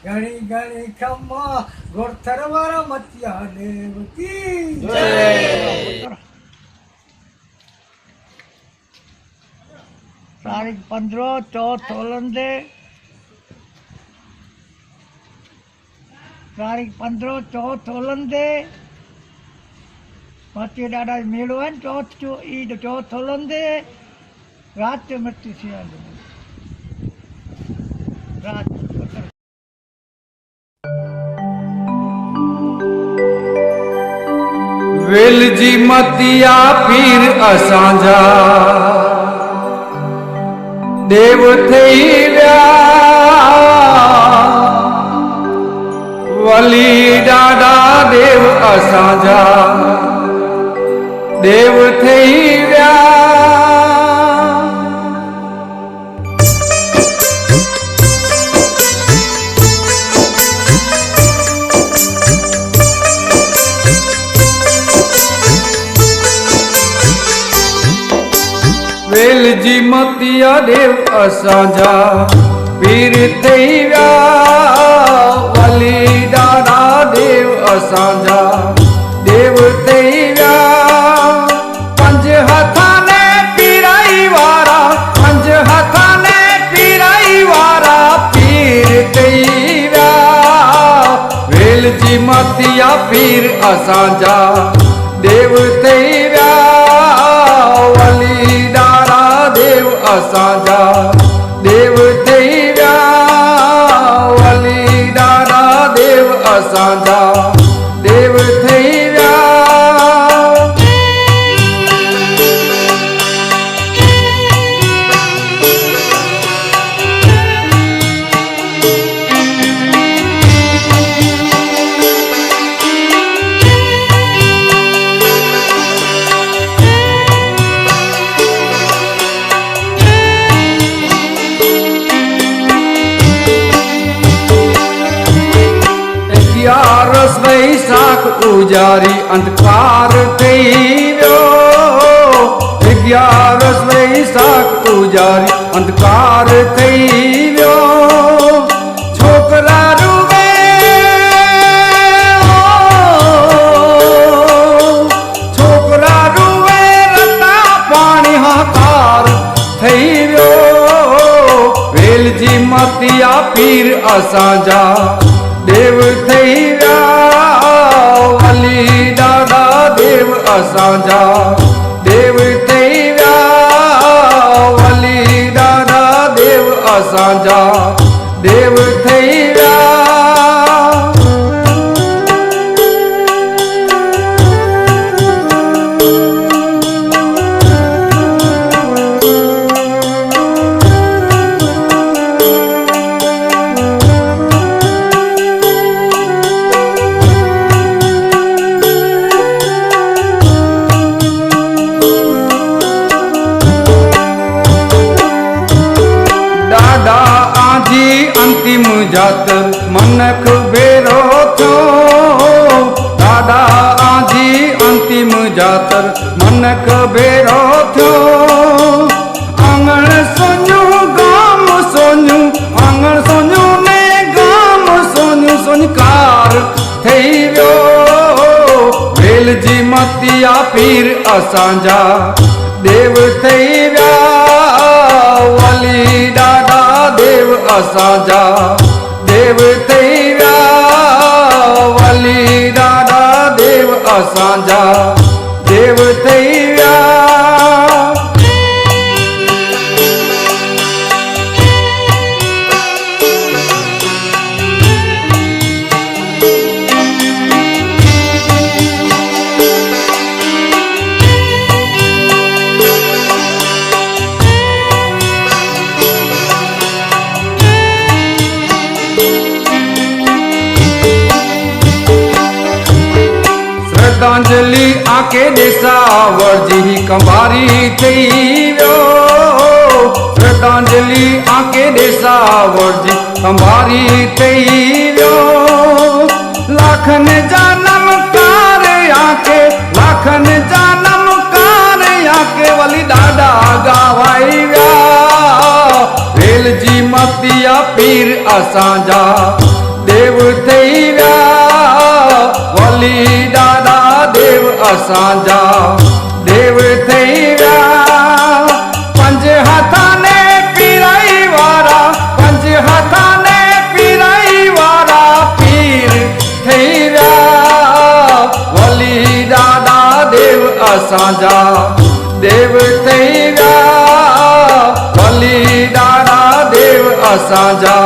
घणी घणी खम्मा गोरथर वारा मतिया देव की तारीख 15 चौथ होलंदे तारीख 15 चौथ होलंदे मती ॾाढा मेड़ो आहिनि चौथ जो ईद चौथ होलंदे रात जो मृत्यु थी वेंदो रात वेल जी मतिया पीर असांजा देव थई विया वली ॾाढा देव असांजा देव थई विया वेल जी मतिया देव असांजा पीर थई विया वली ॾाढा देव असांजा देव थई विया पंज हथां ने पीराई वारा पंज हथां ने पीराई वारा पीर थई विया वेल जी मतिया पीर असांजा देव थई विया वली देव असांजा देव थई विया वली ॾाढा देव असांजा देव थई विया ग्यारस वैसाख उजारी अंधकार थई वियो ग्यारस वैसाख उजारी अंधकार थई वियो छोकरा रुवे छोकरा रुवे रता पाणी हाकार थई वियो वेल जी मतिया पीर असांजा देव थई विया वली ॾाढा देव असांजा देव थई विया वली ॾाढा देव असांजा देव थई विया अंतिम जातर मनख भेरो थो ॾाढा आजी अंतिम जातर मनख भेरो थो आंगण सोन्यू गाम सोन्यू आंगण सोन्यू ने गाम सोन्यू सोनकार थई वियो वेल जी मतिया पीर असांजा देव थई विया वली ॾाढा देव असांजा देव थई विया वली ॾाढा देव असांजा देव थई विया श्रद्धांजलि आके देसावर जी कंबारी थई वियो श्रद्धांजलि आके देसावर जी कंबारी थई वियो लाखन जानम कार आके लाखन जानम कार आके वली ॾाढा गावाई विया वेल जी मतिया पीर असांजा देव थई विया वली ॾाढा देव असांजा देव थई विया पंज हथां ने पीराई वारा पंज हथां ने पीराई वारा पीर थई विया वली ॾाढा देव असांजा देव थई विया वली ॾाढा देव असांजा